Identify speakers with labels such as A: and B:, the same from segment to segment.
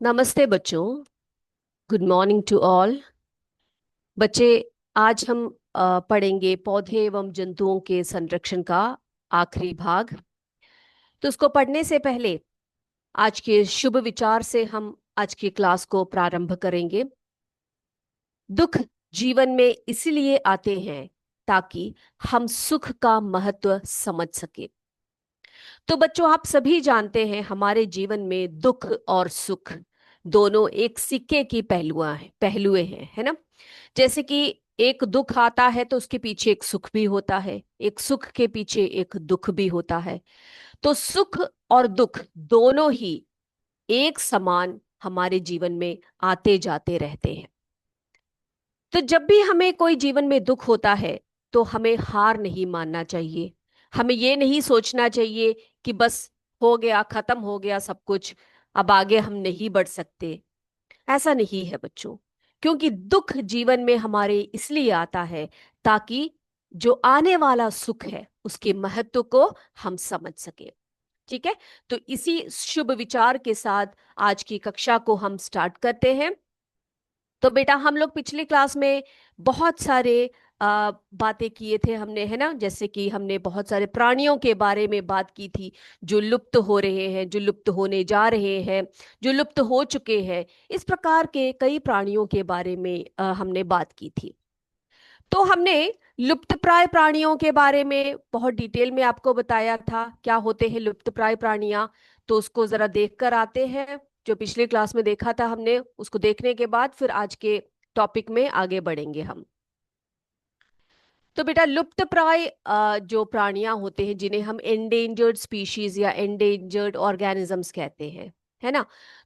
A: नमस्ते बच्चों। Good morning to all. बच्चे, आज हम पढ़ेंगे पौधे एवं जंतुओं के संरक्षण का आखिरी भाग। तो उसको पढ़ने से पहले आज के शुभ विचार से हम आज की क्लास को प्रारंभ करेंगे। दुख जीवन में इसलिए आते हैं ताकि हम सुख का महत्व समझ सके। तो बच्चों, आप सभी जानते हैं हमारे जीवन में दुख और सुख दोनों एक सिक्के की पहलुए हैं, है ना। जैसे कि एक दुख आता है तो उसके पीछे एक सुख भी होता है, एक सुख के पीछे एक दुख भी होता है। तो सुख और दुख दोनों ही एक समान हमारे जीवन में आते जाते रहते हैं। तो जब भी हमें कोई जीवन में दुख होता है तो हमें हार नहीं मानना चाहिए। हमें ये नहीं सोचना चाहिए कि बस हो गया, खत्म हो गया सब कुछ, अब आगे हम नहीं बढ़ सकते। ऐसा नहीं है बच्चों। क्योंकि दुख जीवन में हमारे इसलिए आता है ताकि जो आने वाला सुख है उसके महत्व को हम समझ सके। ठीक है। तो इसी शुभ विचार के साथ आज की कक्षा को हम स्टार्ट करते हैं। तो बेटा, हम लोग पिछली क्लास में बहुत सारे बातें किए थे हमने, है ना। जैसे कि हमने बहुत सारे प्राणियों के बारे में बात की थी जो लुप्त हो रहे हैं, जो लुप्त होने जा रहे हैं, जो लुप्त हो चुके हैं। इस प्रकार के कई प्राणियों के बारे में हमने बात की थी। तो हमने लुप्तप्राय प्राणियों के बारे में बहुत डिटेल में आपको बताया था क्या होते हैं लुप्तप्राय प्राणियां। तो उसको जरा देख कर आते हैं। जो पिछली क्लास में देखा था हमने, उसको देखने के बाद फिर आज के टॉपिक में आगे बढ़ेंगे हम। तो बेटा, लुप्तप्राय जो प्राणियां होते हैं जिन्हें हम एंडेंजर्ड स्पीशीज या एंडेंजर्ड ऑर्गेनिजम्स कहते हैं, है ना।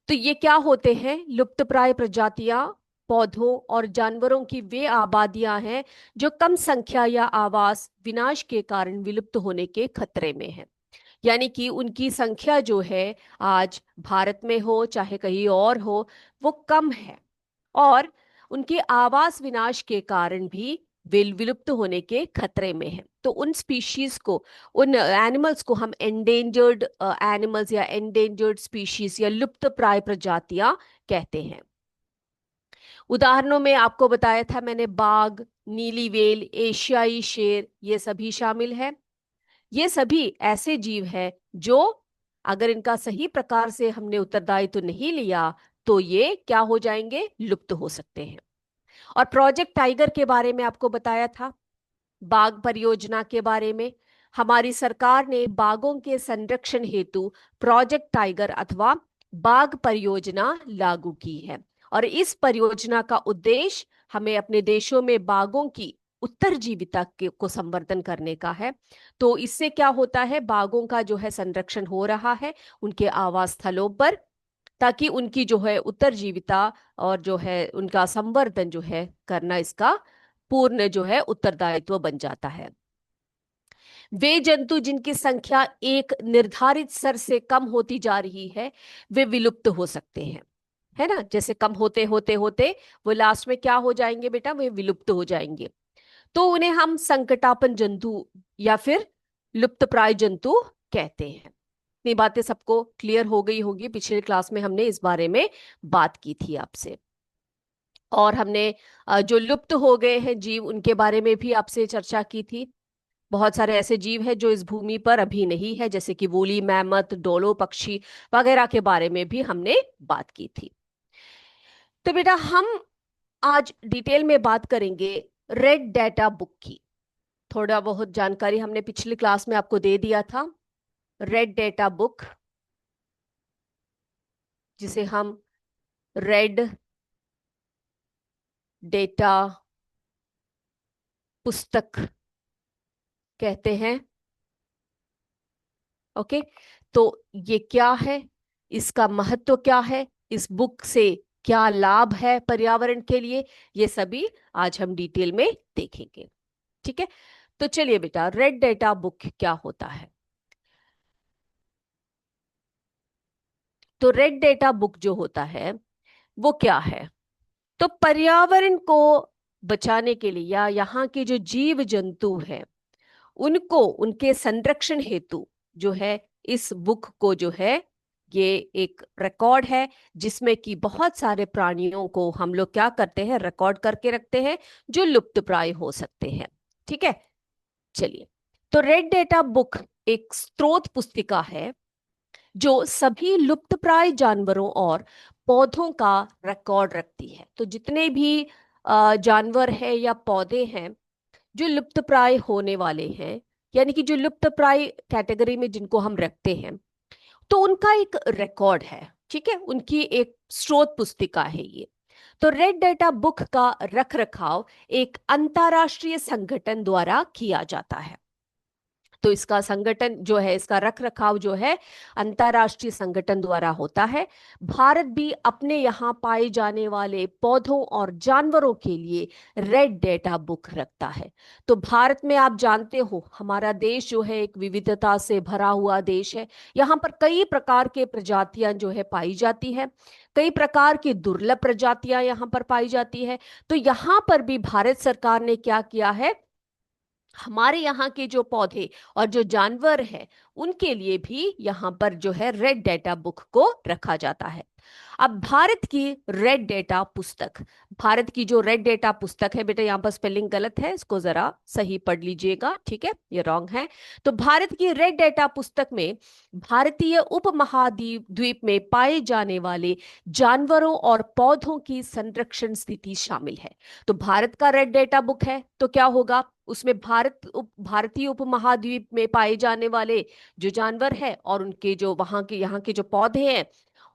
A: तो ये क्या होते हैं? लुप्तप्राय प्रजातियां पौधों और जानवरों की वे आबादियां हैं जो कम संख्या या आवास विनाश के कारण विलुप्त होने के खतरे में है। यानी कि उनकी संख्या जो है, आज भारत में हो चाहे कहीं और हो, वो कम है। और उनके आवास विनाश के कारण भी विलुप्त होने के खतरे में है। तो उन स्पीशीज को, उन एनिमल्स को हम एंडेंजर्ड एनिमल्स या एंडेंजर्ड स्पीशीज या लुप्त प्राय प्रजातियां कहते हैं। उदाहरणों में आपको बताया था मैंने, बाघ, नीली व्हेल, एशियाई शेर, ये सभी शामिल है। ये सभी ऐसे जीव हैं जो, अगर इनका सही प्रकार से हमने उत्तरदायित्व नहीं लिया तो ये क्या हो जाएंगे? लुप्त हो सकते हैं। और प्रोजेक्ट टाइगर के बारे में आपको बताया था, बाघ परियोजना के बारे में। हमारी सरकार ने बाघों के संरक्षण हेतु प्रोजेक्ट टाइगर अथवा बाघ परियोजना लागू की है। और इस परियोजना का उद्देश्य हमें अपने देशों में बाघों की उत्तरजीविता को संवर्धन करने का है। तो इससे क्या होता है? बाघों का जो है संरक्षण हो रहा है उनके आवास स्थलों पर, ताकि उनकी जो है उत्तरजीविता और जो है उनका संवर्धन जो है करना, इसका पूर्ण जो है उत्तरदायित्व बन जाता है। वे जंतु जिनकी संख्या एक निर्धारित स्तर से कम होती जा रही है वे विलुप्त हो सकते हैं, है ना। जैसे कम होते होते होते वो लास्ट में क्या हो जाएंगे बेटा? वे विलुप्त हो जाएंगे। तो उन्हें हम संकटापन्न जंतु या फिर लुप्तप्राय जंतु कहते हैं। इतनी बातें सबको क्लियर हो गई होगी। पिछले क्लास में हमने इस बारे में बात की थी आपसे। और हमने जो लुप्त हो गए हैं जीव उनके बारे में भी आपसे चर्चा की थी। बहुत सारे ऐसे जीव हैं जो इस भूमि पर अभी नहीं है, जैसे कि वूली मैमथ, डोलो पक्षी वगैरह के बारे में भी हमने बात की थी। तो बेटा, हम आज डिटेल में बात करेंगे रेड डेटा बुक की। थोड़ा बहुत जानकारी हमने पिछली क्लास में आपको दे दिया था। रेड डेटा बुक, जिसे हम रेड डेटा पुस्तक कहते हैं। ओके। तो ये क्या है, इसका महत्व क्या है, इस बुक से क्या लाभ है पर्यावरण के लिए, ये सभी आज हम डिटेल में देखेंगे। ठीक है। तो चलिए बेटा, रेड डेटा बुक क्या होता है? तो रेड डेटा बुक जो होता है वो क्या है? तो पर्यावरण को बचाने के लिए या यहाँ के जो जीव जंतु हैं उनको उनके संरक्षण हेतु जो है इस बुक को जो है ये एक रिकॉर्ड है जिसमें कि बहुत सारे प्राणियों को हम लोग क्या करते हैं, रिकॉर्ड करके रखते हैं जो लुप्तप्राय हो सकते हैं। ठीक है, चलिए। तो रेड डेटा बुक एक स्रोत पुस्तिका है जो सभी लुप्तप्राय जानवरों और पौधों का रिकॉर्ड रखती है। तो जितने भी जानवर है या पौधे हैं जो लुप्तप्राय होने वाले हैं, यानी कि जो लुप्तप्राय कैटेगरी में जिनको हम रखते हैं, तो उनका एक रिकॉर्ड है। ठीक है, उनकी एक स्रोत पुस्तिका है ये। तो रेड डेटा बुक का रख रखाव एक अंतरराष्ट्रीय संगठन द्वारा किया जाता है। तो इसका संगठन जो है, इसका रख रखाव जो है अंतरराष्ट्रीय संगठन द्वारा होता है। भारत भी अपने यहाँ पाए जाने वाले पौधों और जानवरों के लिए रेड डेटा बुक रखता है। तो भारत में आप जानते हो हमारा देश जो है एक विविधता से भरा हुआ देश है। यहाँ पर कई प्रकार के प्रजातियां जो है पाई जाती है, कई प्रकार की दुर्लभ प्रजातियां यहाँ पर पाई जाती है। तो यहाँ पर भी भारत सरकार ने क्या किया है, हमारे यहाँ के जो पौधे और जो जानवर है उनके लिए भी यहाँ पर जो है रेड डेटा बुक को रखा जाता है। अब भारत की रेड डेटा पुस्तक, भारत की जो रेड डेटा पुस्तक है, बेटा यहाँ पर स्पेलिंग गलत है, इसको जरा सही पढ़ लीजिएगा। ठीक है, ये रॉन्ग है। तो भारत की रेड डेटा पुस्तक में भारतीय उपमहाद्वीप द्वीप में पाए जाने वाले जानवरों और पौधों की संरक्षण स्थिति शामिल है। तो भारत का रेड डेटा बुक है तो क्या होगा, उसमें भारतीय उपमहाद्वीप में पाए जाने वाले जो जानवर है और उनके जो वहां के यहाँ के जो पौधे हैं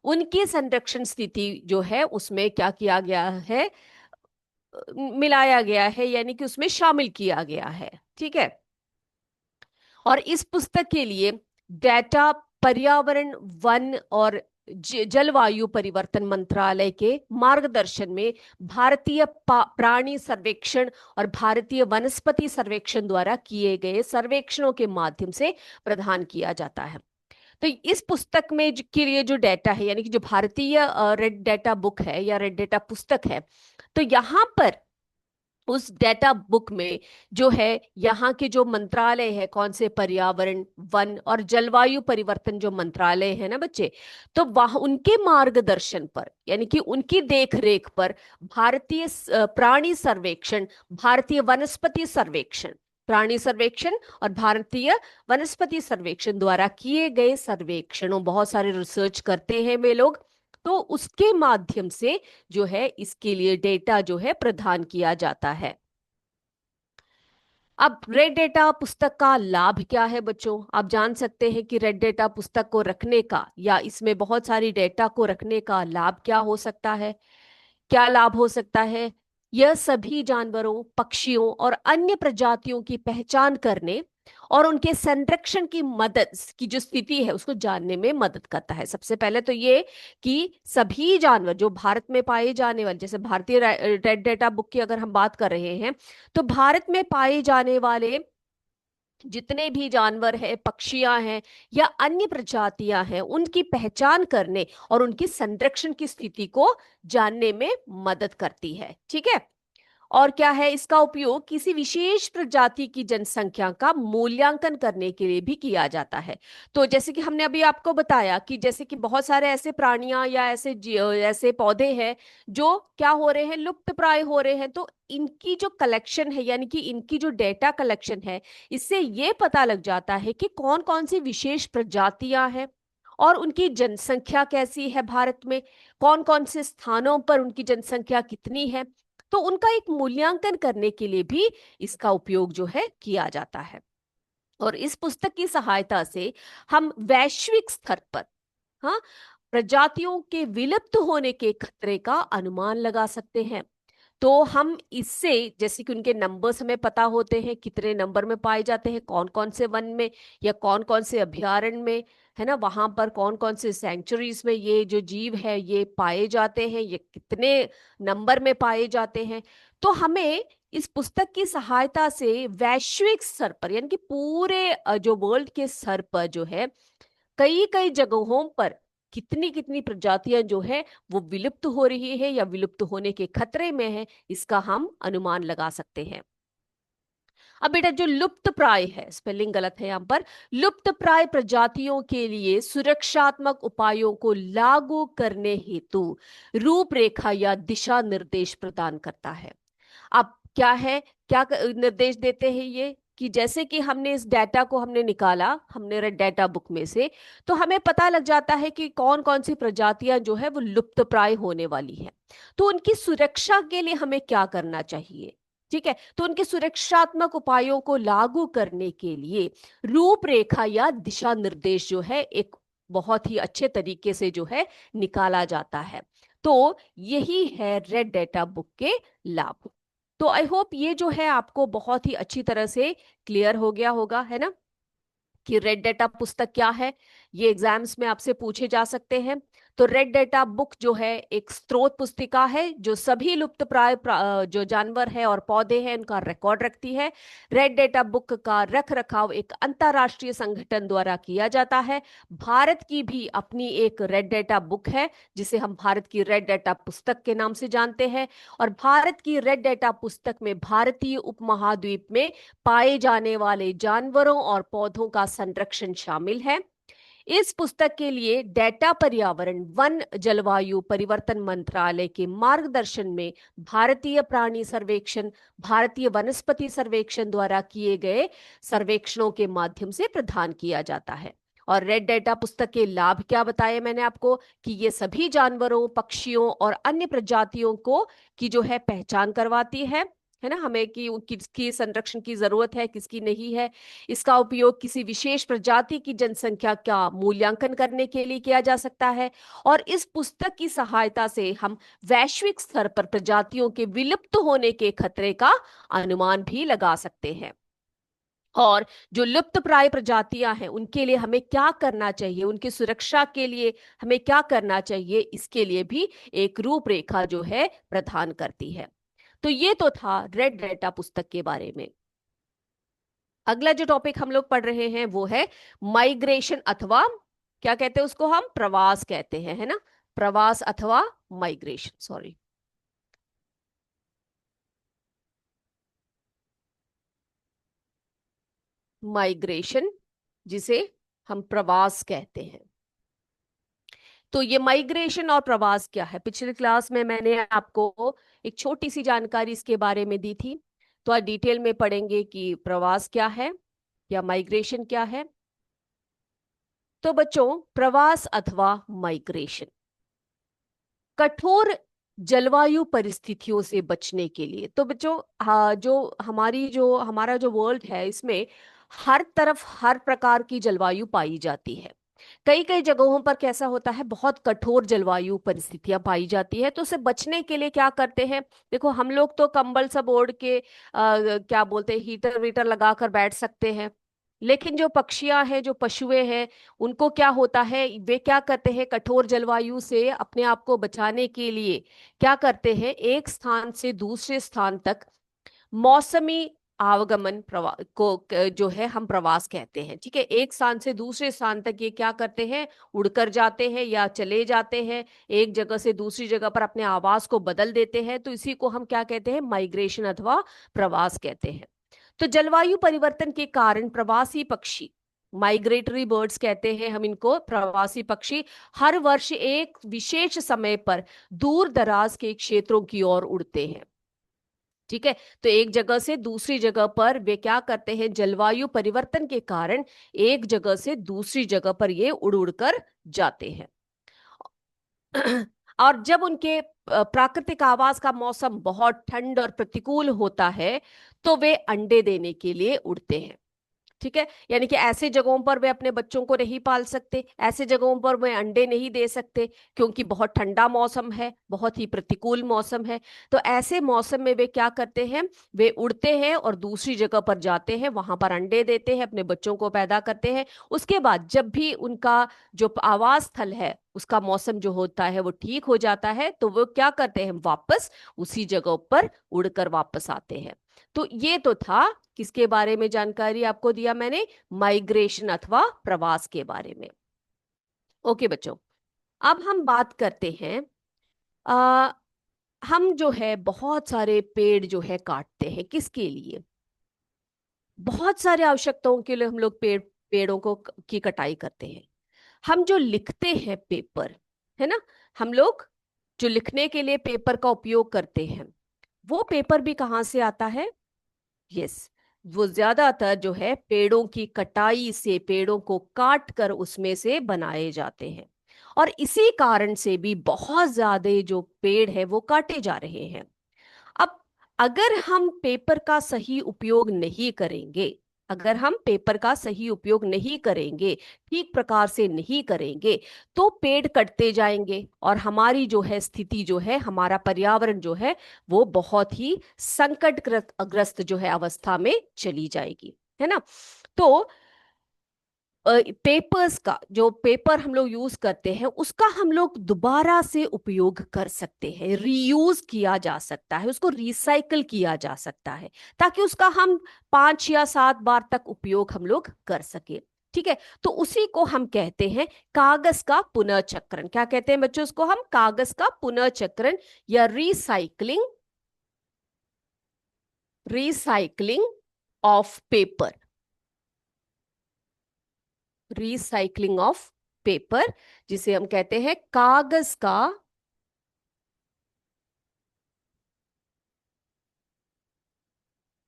A: उनकी संरक्षण स्थिति जो है उसमें क्या किया गया है, मिलाया गया है, यानी कि उसमें शामिल किया गया है। ठीक है, और इस पुस्तक के लिए डेटा पर्यावरण, वन और जलवायु परिवर्तन मंत्रालय के मार्गदर्शन में भारतीय प्राणी सर्वेक्षण और भारतीय वनस्पति सर्वेक्षण द्वारा किए गए सर्वेक्षणों के माध्यम से प्रदान किया जाता है। तो इस पुस्तक में के लिए जो डेटा है, यानी कि जो भारतीय रेड डेटा बुक है या रेड डेटा पुस्तक है, तो यहाँ पर उस डेटा बुक में जो है यहाँ के जो मंत्रालय है, कौन से, पर्यावरण, वन और जलवायु परिवर्तन जो मंत्रालय है ना बच्चे, तो वह उनके मार्गदर्शन पर, यानी कि उनकी देखरेख पर भारतीय प्राणी सर्वेक्षण, भारतीय वनस्पति सर्वेक्षण, प्राणी सर्वेक्षण और भारतीय वनस्पति सर्वेक्षण द्वारा किए गए सर्वेक्षणों, बहुत सारे रिसर्च करते हैं वे लोग, तो उसके माध्यम से जो है इसके लिए डेटा जो है प्रदान किया जाता है। अब रेड डेटा पुस्तक का लाभ क्या है बच्चों, आप जान सकते हैं कि रेड डेटा पुस्तक को रखने का या इसमें बहुत सारी डेटा को रखने का लाभ क्या हो सकता है। क्या लाभ हो सकता है, यह सभी जानवरों, पक्षियों और अन्य प्रजातियों की पहचान करने और उनके संरक्षण की मदद की जो स्थिति है उसको जानने में मदद करता है। सबसे पहले तो ये कि सभी जानवर जो भारत में पाए जाने वाले, जैसे भारतीय रेड डेटा बुक की अगर हम बात कर रहे हैं, तो भारत में पाए जाने वाले जितने भी जानवर हैं, पक्षियां हैं या अन्य प्रजातियां हैं, उनकी पहचान करने और उनकी संरक्षण की स्थिति को जानने में मदद करती है। ठीक है, और क्या है, इसका उपयोग किसी विशेष प्रजाति की जनसंख्या का मूल्यांकन करने के लिए भी किया जाता है। तो जैसे कि हमने अभी आपको बताया कि जैसे कि बहुत सारे ऐसे प्राणियां या ऐसे पौधे हैं जो क्या हो रहे हैं, लुप्त प्राय हो रहे हैं, तो इनकी जो कलेक्शन है, यानी कि इनकी जो डेटा कलेक्शन है, इससे ये पता लग जाता है कि कौन कौन सी विशेष प्रजातियां हैं और उनकी जनसंख्या कैसी है, भारत में कौन कौन से स्थानों पर उनकी जनसंख्या कितनी है। तो उनका एक मूल्यांकन करने के लिए भी इसका उपयोग जो है किया जाता है। और इस पुस्तक की सहायता से हम वैश्विक स्तर पर, हाँ, प्रजातियों के विलुप्त होने के खतरे का अनुमान लगा सकते हैं। तो हम इससे, जैसे कि उनके नंबर्स हमें पता होते हैं, कितने नंबर में पाए जाते हैं, कौन कौन से वन में या कौन कौन से अभयारण्य में, है ना, वहां पर कौन कौन से सेंचुरीज में ये जो जीव है ये पाए जाते हैं, ये कितने नंबर में पाए जाते हैं। तो हमें इस पुस्तक की सहायता से वैश्विक स्तर पर, यानी कि पूरे जो वर्ल्ड के स्तर पर जो है कई कई जगहों पर कितनी कितनी प्रजातियां जो है वो विलुप्त हो रही है या विलुप्त होने के खतरे में है, इसका हम अनुमान लगा सकते हैं। अब बेटा जो लुप्त प्राय है, स्पेलिंग गलत है यहाँ पर, लुप्त प्राय प्रजातियों के लिए सुरक्षात्मक उपायों को लागू करने हेतु रूपरेखा या दिशा निर्देश प्रदान करता है। अब क्या है, क्या निर्देश देते हैं ये, कि जैसे कि हमने इस डेटा को हमने निकाला, हमने डेटा बुक में से, तो हमें पता लग जाता है कि कौन कौन सी प्रजातियां जो है वो लुप्त प्राय होने वाली है। तो उनकी सुरक्षा के लिए हमें क्या करना चाहिए, ठीक है। तो उनके सुरक्षात्मक उपायों को लागू करने के लिए रूपरेखा या दिशा निर्देश जो है एक बहुत ही अच्छे तरीके से जो है निकाला जाता है। तो यही है रेड डेटा बुक के लाभ। तो आई होप ये जो है आपको बहुत ही अच्छी तरह से क्लियर हो गया होगा, है ना, कि रेड डेटा पुस्तक क्या है। ये एग्जाम्स में आपसे पूछे जा सकते हैं। तो रेड डेटा बुक जो है एक स्रोत पुस्तिका है जो सभी लुप्त प्राय जो जानवर है और पौधे हैं उनका रिकॉर्ड रखती है। रेड डेटा बुक का रख रखाव एक अंतरराष्ट्रीय संगठन द्वारा किया जाता है। भारत की भी अपनी एक रेड डेटा बुक है जिसे हम भारत की रेड डेटा पुस्तक के नाम से जानते हैं। और भारत की रेड डेटा पुस्तक में भारतीय उपमहाद्वीप में पाए जाने वाले जानवरों और पौधों का संरक्षण शामिल है। इस पुस्तक के लिए डेटा पर्यावरण वन जलवायु परिवर्तन मंत्रालय के मार्गदर्शन में भारतीय प्राणी सर्वेक्षण, भारतीय वनस्पति सर्वेक्षण द्वारा किए गए सर्वेक्षणों के माध्यम से प्रदान किया जाता है। और रेड डेटा पुस्तक के लाभ क्या बताए मैंने आपको, कि ये सभी जानवरों, पक्षियों और अन्य प्रजातियों को की जो है पहचान करवाती है ना, हमें कि किसकी संरक्षण की जरूरत है, किसकी नहीं है। इसका उपयोग किसी विशेष प्रजाति की जनसंख्या का मूल्यांकन करने के लिए किया जा सकता है। और इस पुस्तक की सहायता से हम वैश्विक स्तर पर प्रजातियों के विलुप्त होने के खतरे का अनुमान भी लगा सकते हैं। और जो लुप्त प्राय प्रजातियां हैं उनके लिए हमें क्या करना चाहिए, उनकी सुरक्षा के लिए हमें क्या करना चाहिए, इसके लिए भी एक रूपरेखा जो है प्रदान करती है। तो ये तो था रेड डेटा पुस्तक के बारे में। अगला जो टॉपिक हम लोग पढ़ रहे हैं वो है माइग्रेशन, अथवा क्या कहते हैं उसको, हम प्रवास कहते हैं, है ना, प्रवास अथवा माइग्रेशन, सॉरी, माइग्रेशन, जिसे हम प्रवास कहते हैं। तो ये माइग्रेशन और प्रवास क्या है, पिछली क्लास में मैंने आपको एक छोटी सी जानकारी इसके बारे में दी थी। तो आज डिटेल में पढ़ेंगे कि प्रवास क्या है या माइग्रेशन क्या है। तो बच्चों, प्रवास अथवा माइग्रेशन कठोर जलवायु परिस्थितियों से बचने के लिए, तो बच्चों हाँ, जो हमारा जो वर्ल्ड है इसमें हर तरफ हर प्रकार की जलवायु पाई जाती है। कई कई जगहों पर कैसा होता है, बहुत कठोर जलवायु परिस्थितियां पाई जाती है। तो उससे बचने के लिए क्या करते हैं, देखो हम लोग तो कंबल सब ओढ़ के क्या बोलते हैं, हीटर वीटर लगा कर बैठ सकते हैं। लेकिन जो पक्षियां हैं, जो पशुएं हैं, उनको क्या होता है, वे क्या करते हैं, कठोर जलवायु से अपने आप को बचाने के लिए क्या करते हैं, एक स्थान से दूसरे स्थान तक मौसमी आवागमन जो है हम प्रवास कहते हैं, ठीक है। एक स्थान से दूसरे स्थान तक ये क्या करते हैं, उड़कर जाते हैं या चले जाते हैं, एक जगह से दूसरी जगह पर अपने आवास को बदल देते हैं। तो इसी को हम क्या कहते हैं, माइग्रेशन अथवा प्रवास कहते हैं। तो जलवायु परिवर्तन के कारण प्रवासी पक्षी, माइग्रेटरी बर्ड्स कहते हैं हम इनको, प्रवासी पक्षी हर वर्ष एक विशेष समय पर दूर दराज के क्षेत्रों की ओर उड़ते हैं, ठीक है। तो एक जगह से दूसरी जगह पर वे क्या करते हैं, जलवायु परिवर्तन के कारण एक जगह से दूसरी जगह पर ये उड़ उड़ कर जाते हैं। और जब उनके प्राकृतिक आवास का मौसम बहुत ठंड और प्रतिकूल होता है तो वे अंडे देने के लिए उड़ते हैं, ठीक है। यानी कि ऐसे जगहों पर वे अपने बच्चों को नहीं पाल सकते, ऐसे जगहों पर वे अंडे नहीं दे सकते, क्योंकि बहुत ठंडा मौसम है, बहुत ही प्रतिकूल मौसम है। तो ऐसे मौसम में वे क्या करते हैं, वे उड़ते हैं और दूसरी जगह पर जाते हैं, वहां पर अंडे देते हैं, अपने बच्चों को पैदा करते हैं। उसके बाद जब भी उनका जो आवास स्थल है उसका मौसम जो होता है वो ठीक हो जाता है, तो वो क्या करते हैं, वापस उसी जगह पर उड़कर वापस आते हैं। तो ये तो था किसके बारे में जानकारी आपको दिया मैंने, माइग्रेशन अथवा प्रवास के बारे में। ओके बच्चों, अब हम बात करते हैं, आ, हम जो है बहुत सारे पेड़ जो है काटते हैं, किसके लिए, बहुत सारे आवश्यकताओं के लिए हम लोग पेड़ों को की कटाई करते हैं। हम जो लिखते हैं पेपर, है ना, हम लोग जो लिखने के लिए पेपर का उपयोग करते हैं, वो पेपर भी कहाँ से आता है? यस, वो ज्यादातर जो है पेड़ों की कटाई से, पेड़ों को काट कर उसमें से बनाए जाते हैं। और इसी कारण से भी बहुत ज्यादा जो पेड़ है वो काटे जा रहे हैं। अब अगर हम पेपर का सही उपयोग नहीं करेंगे, अगर हम पेपर का सही उपयोग नहीं करेंगे, ठीक प्रकार से नहीं करेंगे, तो पेड़ कटते जाएंगे और हमारी जो है स्थिति जो है, हमारा पर्यावरण जो है, वो बहुत ही संकटग्रस्त ग्रस्त जो है अवस्था में चली जाएगी, है ना। तो पेपर्स का जो पेपर हम लोग यूज करते हैं उसका हम लोग दोबारा से उपयोग कर सकते हैं, रीयूज किया जा सकता है, उसको रिसाइकल किया जा सकता है, ताकि उसका हम 5 या 7 बार तक उपयोग हम लोग कर सके। ठीक है, तो उसी को हम कहते हैं कागज का पुनर्चक्रण। क्या कहते हैं बच्चों? उसको हम कागज का पुनर्चक्रण या recycling, recycling of paper, recycling of paper, जिसे हम कहते हैं कागज का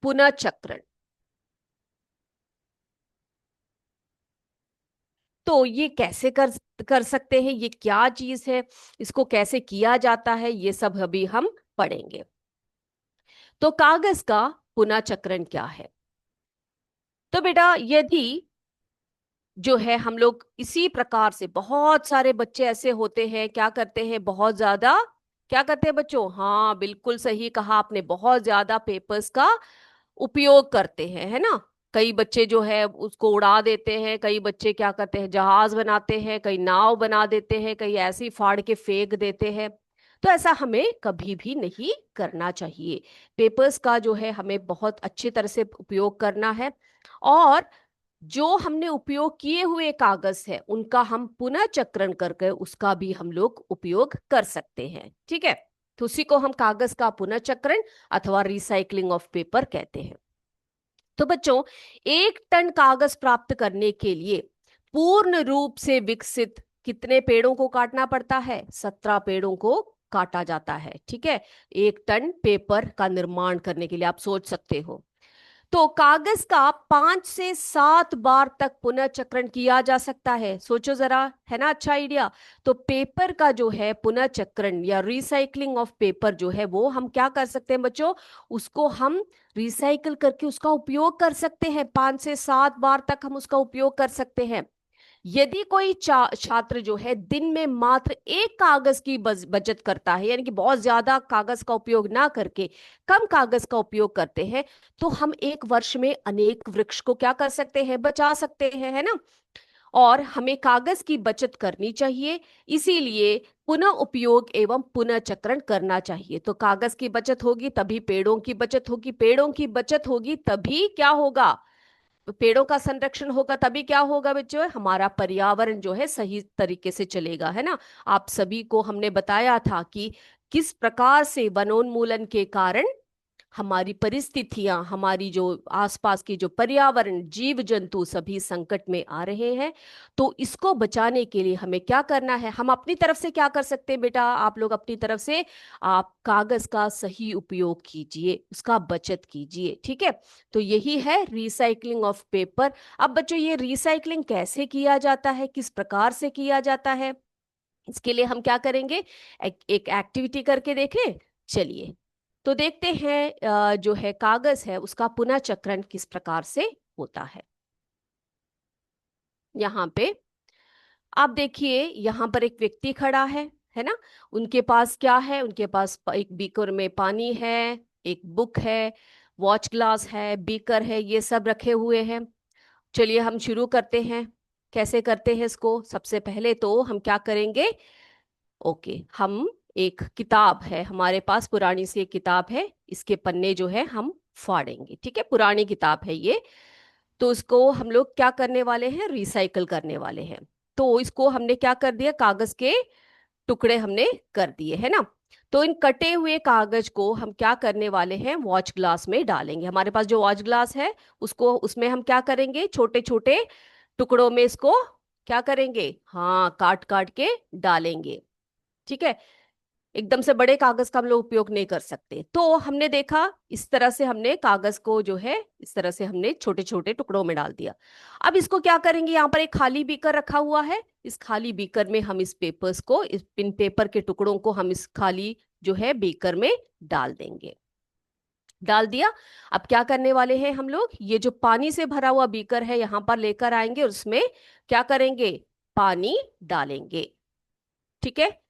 A: पुनर्चक्रण। तो ये कैसे कर कर सकते हैं, ये क्या चीज है, इसको कैसे किया जाता है, ये सब अभी हम पढ़ेंगे। तो कागज का पुनर्चक्रण क्या है? तो बेटा, यदि जो है हम लोग इसी प्रकार से, बहुत सारे बच्चे ऐसे होते हैं, क्या करते हैं, बहुत ज्यादा क्या करते हैं बच्चों? हाँ, बिल्कुल सही कहा आपने, बहुत ज्यादा पेपर्स का उपयोग करते हैं, है ना। कई बच्चे जो है उसको उड़ा देते हैं, कई बच्चे क्या करते हैं, जहाज बनाते हैं, कई नाव बना देते हैं, कई ऐसी फाड़ के फेंक देते हैं। तो ऐसा हमें कभी भी नहीं करना चाहिए। पेपर्स का जो है हमें बहुत अच्छी तरह से उपयोग करना है। और जो हमने उपयोग किए हुए कागज है उनका हम पुनः चक्रण करके उसका भी हम लोग उपयोग कर सकते हैं। ठीक है, तो उसी को हम कागज का पुनः चक्रण अथवा रिसाइकलिंग ऑफ पेपर कहते हैं। तो बच्चों, 1 टन कागज प्राप्त करने के लिए पूर्ण रूप से विकसित कितने पेड़ों को काटना पड़ता है? 17 पेड़ों को काटा जाता है। ठीक है, 1 टन पेपर का निर्माण करने के लिए आप सोच सकते हो। तो कागज का 5 से 7 बार तक पुनर्चक्रण किया जा सकता है। सोचो जरा, है ना अच्छा आइडिया। तो पेपर का जो है पुनर्चक्रण या रिसाइकलिंग ऑफ पेपर जो है वो हम क्या कर सकते हैं बच्चों? उसको हम रिसाइकल करके उसका उपयोग कर सकते हैं, 5 से 7 बार तक हम उसका उपयोग कर सकते हैं। यदि कोई छात्र जो है दिन में मात्र 1 कागज की बचत करता है, यानी कि बहुत ज्यादा कागज का उपयोग ना करके कम कागज का उपयोग करते हैं, तो हम 1 वर्ष में अनेक वृक्ष को क्या कर सकते हैं? बचा सकते हैं, है ना। और हमें कागज की बचत करनी चाहिए, इसीलिए पुनः उपयोग एवं पुनः चक्रण करना चाहिए। तो कागज की बचत होगी तभी पेड़ों की बचत होगी, पेड़ों की बचत होगी तभी क्या होगा? पेड़ों का संरक्षण होगा, तभी क्या होगा बच्चों? हमारा पर्यावरण जो है सही तरीके से चलेगा, है ना। आप सभी को हमने बताया था कि किस प्रकार से वनोन्मूलन के कारण हमारी परिस्थितियां, हमारी जो आसपास की जो पर्यावरण, जीव जंतु सभी संकट में आ रहे हैं। तो इसको बचाने के लिए हमें क्या करना है? हम अपनी तरफ से क्या कर सकते हैं बेटा? आप लोग अपनी तरफ से आप कागज का सही उपयोग कीजिए, उसका बचत कीजिए। ठीक है, तो यही है रिसाइकलिंग ऑफ पेपर। अब बच्चों, ये रिसाइकलिंग कैसे किया जाता है, किस प्रकार से किया जाता है, इसके लिए हम क्या करेंगे? एक एक्टिविटी करके देखें। चलिए, तो देखते हैं जो है कागज है उसका पुनः चक्रण किस प्रकार से होता है। यहाँ पे आप देखिए, यहाँ पर एक व्यक्ति खड़ा है ना। उनके पास क्या है? उनके पास एक बीकर में पानी है, एक बुक है, वॉच ग्लास है, बीकर है, ये सब रखे हुए हैं। चलिए हम शुरू करते हैं। कैसे करते हैं इसको? सबसे पहले तो हम क्या करेंगे? ओके, हम एक किताब है हमारे पास, पुरानी सी एक किताब है, इसके पन्ने जो है हम फाड़ेंगे। ठीक है, पुरानी किताब है ये। तो इसको हम लोग क्या करने वाले हैं? रिसाइकल करने वाले हैं। तो इसको हमने क्या कर दिया? कागज के टुकड़े हमने कर दिए, है ना। तो इन कटे हुए कागज को हम क्या करने वाले हैं, वॉच ग्लास में डालेंगे। हमारे पास जो वॉच ग्लास है उसको, उसमें हम क्या करेंगे, छोटे छोटे टुकड़ों में इसको क्या करेंगे, हाँ, काट काट के डालेंगे। ठीक है, एकदम से बड़े कागज का हम लोग उपयोग नहीं कर सकते। तो हमने देखा इस तरह से हमने कागज को जो है इस तरह से हमने छोटे छोटे टुकड़ों में डाल दिया। अब इसको क्या करेंगे, यहाँ पर एक खाली बीकर रखा हुआ है, इस खाली बीकर में हम इस पेपर्स को, इस इन पेपर के टुकड़ों को हम इस खाली जो है बीकर में डाल देंगे। डाल दिया। अब क्या करने वाले हैं हम लोग, ये जो पानी से भरा हुआ बीकर है यहां पर लेकर आएंगे और उसमें क्या करेंगे, पानी डालेंगे। ठीक है,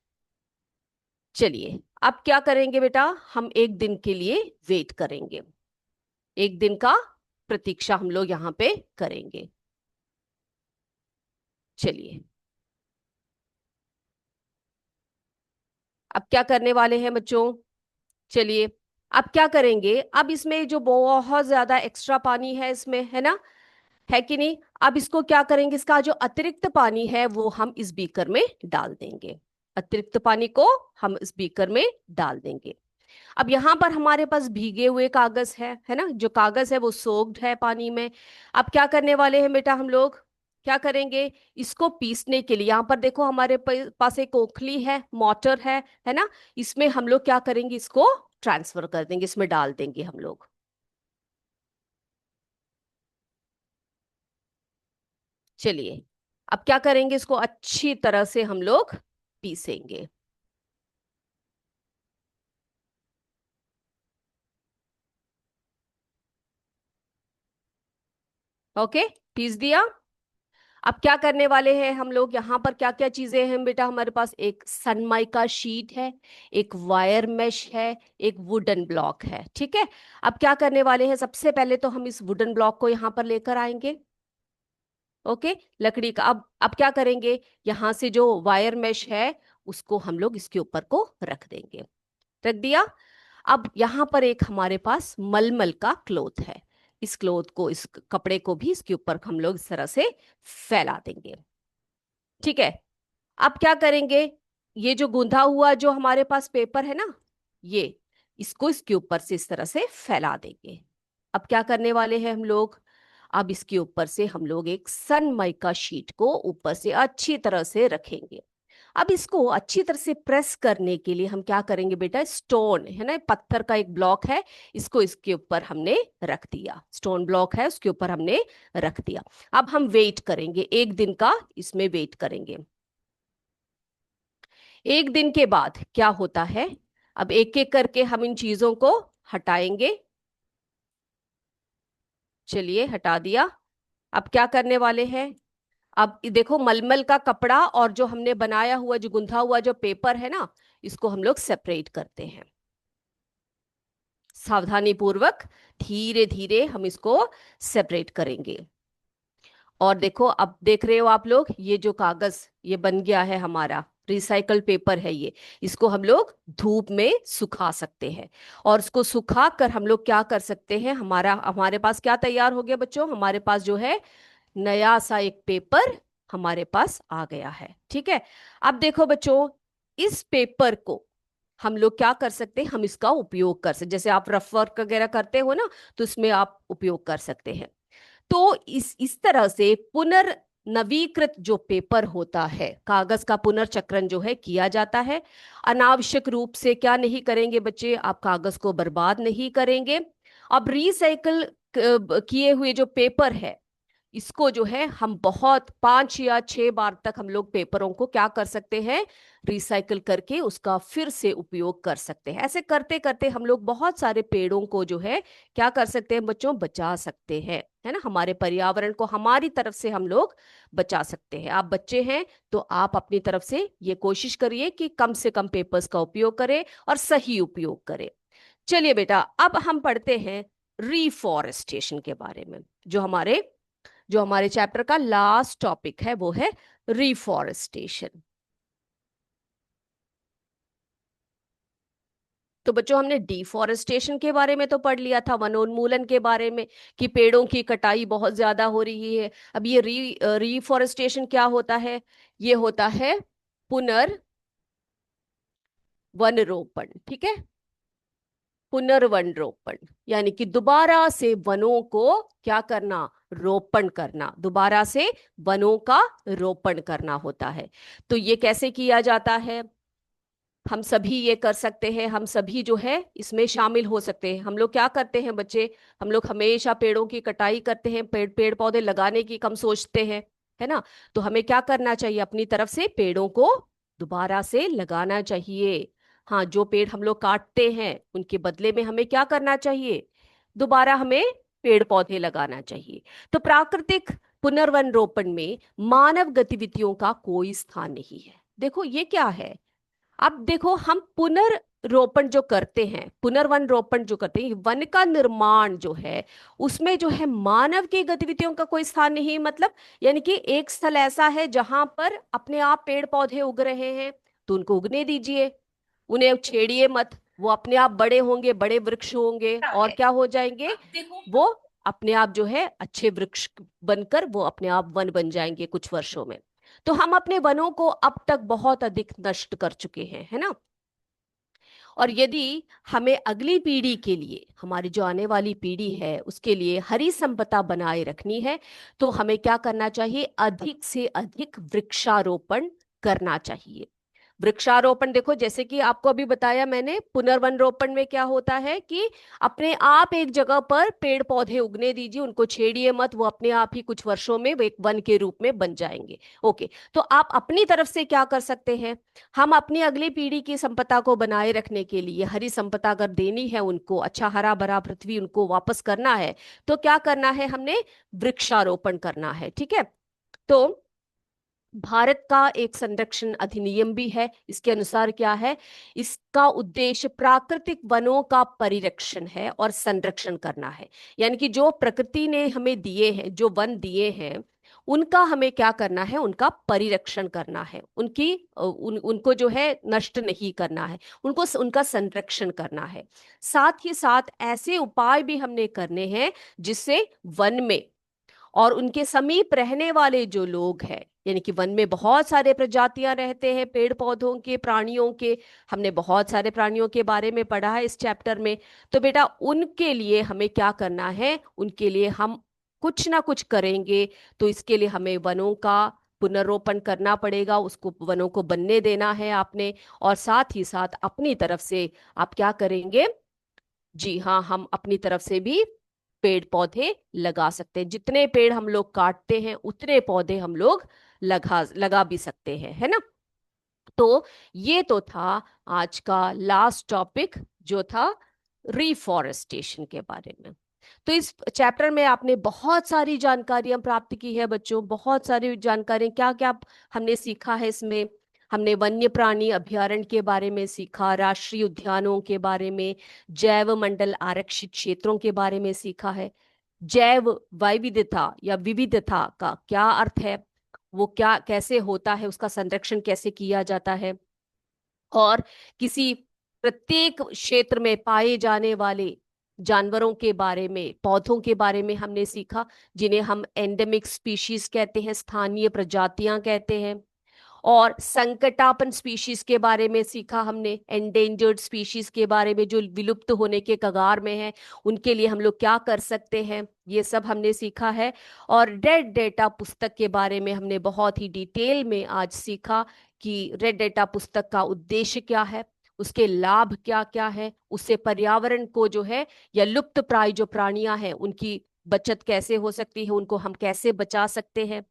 A: चलिए अब क्या करेंगे बेटा, हम एक दिन के लिए वेट करेंगे, एक दिन का प्रतीक्षा हम लोग यहाँ पे करेंगे। चलिए अब क्या करने वाले हैं बच्चों, चलिए अब क्या करेंगे, अब इसमें जो बहुत ज्यादा एक्स्ट्रा पानी है इसमें, है ना, है कि नहीं, अब इसको क्या करेंगे, इसका जो अतिरिक्त पानी है वो हम इस बीकर में डाल देंगे, अतिरिक्त पानी को हम इस बीकर में डाल देंगे। अब यहाँ पर हमारे पास भीगे हुए कागज है ना, जो कागज है वो सोक्ड है पानी में। अब क्या करने वाले हैं बेटा, हम लोग क्या करेंगे, इसको पीसने के लिए यहाँ पर देखो हमारे पास एक ओखली है, मॉटर है ना, इसमें हम लोग क्या करेंगे, इसको ट्रांसफर कर देंगे, इसमें डाल देंगे हम लोग। चलिए अब क्या करेंगे, इसको अच्छी तरह से हम लोग पीसेंगे। ओके, पीस दिया। अब क्या करने वाले हैं हम लोग, यहाँ पर क्या क्या चीजें हैं बेटा, हमारे पास एक सनमाइका शीट है, एक वायर मेश है, एक वुडन ब्लॉक है। ठीक है, अब क्या करने वाले हैं, सबसे पहले तो हम इस वुडन ब्लॉक को यहाँ पर लेकर आएंगे। ओके, लकड़ी का। अब क्या करेंगे, यहाँ से जो वायर मेश है उसको हम लोग इसके ऊपर को रख देंगे, रख दिया। अब यहाँ पर एक हमारे पास मलमल का क्लोथ है, इस क्लोथ को, इस कपड़े को भी इसके ऊपर हम लोग इस तरह से फैला देंगे। ठीक है, अब क्या करेंगे, ये जो गूंधा हुआ जो हमारे पास पेपर है ना, ये इसको इसके ऊपर से इस तरह से फैला देंगे। अब क्या करने वाले हैं हम लोग, अब इसके ऊपर से हम लोग एक सनमाइका शीट को ऊपर से अच्छी तरह से रखेंगे। अब इसको अच्छी तरह से प्रेस करने के लिए हम क्या करेंगे बेटा, स्टोन है ना, पत्थर का एक ब्लॉक है, इसको इसके ऊपर हमने रख दिया, स्टोन ब्लॉक है उसके ऊपर हमने रख दिया। अब हम वेट करेंगे, एक दिन का इसमें वेट करेंगे। एक दिन के बाद क्या होता है, अब एक एक करके हम इन चीजों को हटाएंगे। चलिए हटा दिया। अब क्या करने वाले हैं, अब देखो मलमल का कपड़ा और जो हमने बनाया हुआ जो गुंथा हुआ जो पेपर है ना, इसको हम लोग सेपरेट करते हैं, सावधानी पूर्वक धीरे धीरे हम इसको सेपरेट करेंगे। और देखो अब देख रहे हो आप लोग, ये जो कागज ये बन गया है हमारा, रिसाइकल पेपर है ये, इसको हम लोग धूप में सुखा सकते हैं। और इसको सुखा कर हम लोग क्या कर सकते हैं, हमारा हमारे पास क्या तैयार हो गया बच्चों, हमारे पास जो है नया सा एक पेपर हमारे पास आ गया है। ठीक है, अब देखो बच्चों, इस पेपर को हम लोग क्या कर सकते हैं, हम इसका उपयोग कर सकते, जैसे आप रफ वर्क वगैरह करते हो ना, तो इसमें आप उपयोग कर सकते हैं। तो इस तरह से पुनर्नवीकृत जो पेपर होता है, कागज का पुनर्चक्रण जो है किया जाता है। अनावश्यक रूप से क्या नहीं करेंगे बच्चे, आप कागज को बर्बाद नहीं करेंगे। अब रिसाइकल किए हुए जो पेपर है, इसको जो है हम बहुत 5 या 6 बार तक हम लोग पेपरों को क्या कर सकते हैं, रिसाइकल करके उसका फिर से उपयोग कर सकते हैं। ऐसे करते करते हम लोग बहुत सारे पेड़ों को जो है क्या कर सकते हैं बच्चों, बचा सकते हैं, है ना, हमारे पर्यावरण को हमारी तरफ से हम लोग बचा सकते हैं। आप बच्चे हैं तो आप अपनी तरफ से ये कोशिश करिए कि कम से कम पेपर्स का उपयोग करें और सही उपयोग करें। चलिए बेटा, अब हम पढ़ते हैं रिफॉरेस्टेशन के बारे में। जो हमारे चैप्टर का लास्ट टॉपिक है वो है रिफॉरेस्टेशन। तो बच्चों हमने डिफॉरेस्टेशन के बारे में तो पढ़ लिया था, वनोन्मूलन के बारे में, कि पेड़ों की कटाई बहुत ज्यादा हो रही है। अब ये रिफॉरेस्टेशन क्या होता है, ये होता है पुनर् वन रोपण, ठीक है। पुनर्वन रोपण यानी कि दोबारा से वनों को क्या करना, रोपण करना, दोबारा से वनों का रोपण करना होता है। तो ये कैसे किया जाता है, हम सभी ये कर सकते हैं, हम सभी जो है इसमें शामिल हो सकते हैं। हम लोग क्या करते हैं बच्चे, हम लोग हमेशा पेड़ों की कटाई करते हैं, पेड़ पेड़ पौधे लगाने की कम सोचते हैं, है ना। तो हमें क्या करना चाहिए, अपनी तरफ से पेड़ों को दोबारा से लगाना चाहिए। हाँ, जो पेड़ हम लोग काटते हैं उनके बदले में हमें क्या करना चाहिए, दोबारा हमें पेड़ पौधे लगाना चाहिए। तो प्राकृतिक पुनर्वन रोपण में मानव गतिविधियों का कोई स्थान नहीं है। देखो ये क्या है, अब देखो हम पुनर्रोपण जो करते हैं, पुनर्वन रोपण जो करते हैं, वन का निर्माण जो है उसमें जो है मानव की गतिविधियों का कोई स्थान नहीं, मतलब यानी कि एक स्थल ऐसा है जहां पर अपने आप पेड़ पौधे उग रहे हैं तो उनको उगने दीजिए, उन्हें छेड़िए मत, वो अपने आप बड़े होंगे, बड़े वृक्ष होंगे और क्या हो जाएंगे, वो अपने आप जो है अच्छे वृक्ष बनकर वो अपने आप वन बन जाएंगे कुछ वर्षों में। तो हम अपने वनों को अब तक बहुत अधिक नष्ट कर चुके हैं, है ना। और यदि हमें अगली पीढ़ी के लिए, हमारी जो आने वाली पीढ़ी है उसके लिए हरी संपदा बनाए रखनी है, तो हमें क्या करना चाहिए, अधिक से अधिक वृक्षारोपण करना चाहिए। वृक्षारोपण देखो, जैसे कि आपको अभी बताया मैंने, पुनर्वन रोपण में क्या होता है कि अपने आप एक जगह पर पेड़ पौधे उगने दीजिए, उनको छेड़िए मत, वो अपने आप ही कुछ वर्षों में वो एक वन के रूप में बन जाएंगे। ओके, तो आप अपनी तरफ से क्या कर सकते हैं, हम अपनी अगली पीढ़ी की संपदा को बनाए रखने के लिए, हरी संपदा अगर देनी है उनको, अच्छा हरा भरा पृथ्वी उनको वापस करना है, तो क्या करना है, हमने वृक्षारोपण करना है, ठीक है। तो भारत का एक संरक्षण अधिनियम भी है, इसके अनुसार क्या है, इसका उद्देश्य प्राकृतिक वनों का परिरक्षण है और संरक्षण करना है। यानी कि जो प्रकृति ने हमें दिए हैं, जो वन दिए हैं, उनका हमें क्या करना है, उनका परिरक्षण करना है, उनको जो है नष्ट नहीं करना है, उनको उनका संरक्षण करना है। साथ ही साथ ऐसे उपाय भी हमने करने हैं जिससे वन में और उनके समीप रहने वाले जो लोग हैं, यानी कि वन में बहुत सारे प्रजातियां रहते हैं, पेड़ पौधों के, प्राणियों के, हमने बहुत सारे प्राणियों के बारे में पढ़ा है इस चैप्टर में। तो बेटा उनके लिए हमें क्या करना है, उनके लिए हम कुछ ना कुछ करेंगे। तो इसके लिए हमें वनों का पुनर्रोपण करना पड़ेगा, उसको वनों को बनने देना है आपने, और साथ ही साथ अपनी तरफ से आप क्या करेंगे, जी हाँ, हम अपनी तरफ से भी पेड़ पौधे लगा सकते हैं। जितने पेड़ हम लोग काटते हैं उतने पौधे हम लोग लगा लगा भी सकते हैं, है ना। तो ये तो था आज का लास्ट टॉपिक, जो था रिफॉरेस्टेशन के बारे में। तो इस चैप्टर में आपने बहुत सारी जानकारियां प्राप्त की है बच्चों, बहुत सारी जानकारियां, क्या क्या हमने सीखा है इसमें। हमने वन्य प्राणी अभयारण्य के बारे में सीखा, राष्ट्रीय उद्यानों के बारे में, जैव मंडल आरक्षित क्षेत्रों के बारे में सीखा है। जैव वैविध्यता या विविधता का क्या अर्थ है, वो क्या कैसे होता है, उसका संरक्षण कैसे किया जाता है। और किसी प्रत्येक क्षेत्र में पाए जाने वाले जानवरों के बारे में, पौधों के बारे में हमने सीखा, जिन्हें हम एंडेमिक स्पीशीज कहते हैं, स्थानीय प्रजातियां कहते हैं। और संकटापन स्पीशीज के बारे में सीखा हमने, एंडेंजर्ड स्पीशीज के बारे में जो विलुप्त होने के कगार में है, उनके लिए हम लोग क्या कर सकते हैं, ये सब हमने सीखा है। और रेड डेटा पुस्तक के बारे में हमने बहुत ही डिटेल में आज सीखा कि रेड डेटा पुस्तक का उद्देश्य क्या है, उसके लाभ क्या क्या है, उससे पर्यावरण को जो है, या लुप्त प्राय जो प्राणियां हैं उनकी बचत कैसे हो सकती है, उनको हम कैसे बचा सकते हैं।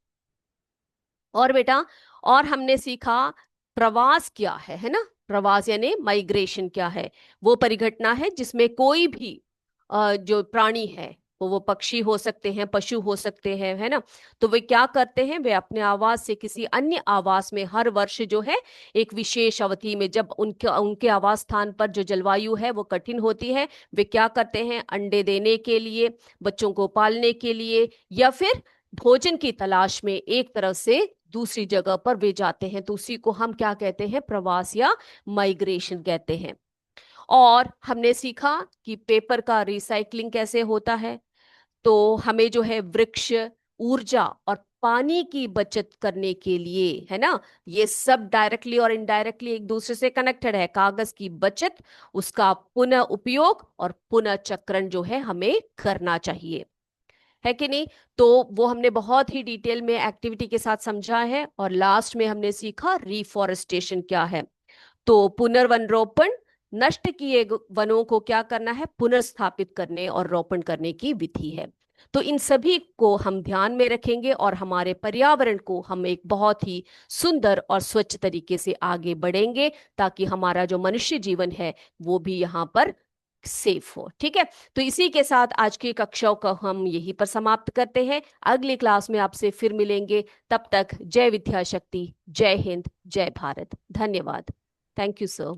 A: और बेटा, और हमने सीखा प्रवास क्या है ना। प्रवास यानी माइग्रेशन क्या है, वो परिघटना है जिसमें कोई भी जो प्राणी है, वो पक्षी हो सकते हैं, पशु हो सकते हैं, है ना। तो वे क्या करते हैं, वे अपने आवास से किसी अन्य आवास में हर वर्ष जो है एक विशेष अवधि में, जब उनके उनके आवास स्थान पर जो जलवायु है वो कठिन होती है, वे क्या करते हैं, अंडे देने के लिए, बच्चों को पालने के लिए, या फिर भोजन की तलाश में एक तरफ से दूसरी जगह पर वे जाते हैं। तो उसी को हम क्या कहते हैं, प्रवास या माइग्रेशन कहते हैं। और हमने सीखा कि पेपर का रिसाइकलिंग कैसे होता है। तो हमें जो है वृक्ष, ऊर्जा और पानी की बचत करने के लिए, है ना। ये सब डायरेक्टली और इनडायरेक्टली एक दूसरे से कनेक्टेड है। कागज की बचत, उसका पुनः उपयोग और पुनः चक्रण जो है हमें करना चाहिए, है कि नहीं। तो वो हमने बहुत ही डिटेल में एक्टिविटी के साथ समझा है। और लास्ट में हमने सीखा रिफॉरेस्टेशन क्या है। तो पुनर्वनरोपण, नष्ट किए वनों को क्या करना है, पुनर्स्थापित करने और रोपण करने की विधि है। तो इन सभी को हम ध्यान में रखेंगे और हमारे पर्यावरण को हम एक बहुत ही सुंदर और स्वच्छ तरीके से आगे बढ़ेंगे, ताकि हमारा जो मनुष्य जीवन है वो भी यहाँ पर सेफ हो। ठीक है। तो इसी के साथ आज की कक्षाओं को हम यहीं पर समाप्त करते हैं। अगली क्लास में आपसे फिर मिलेंगे। तब तक जय विद्या शक्ति, जय हिंद, जय भारत। धन्यवाद। Thank you sir.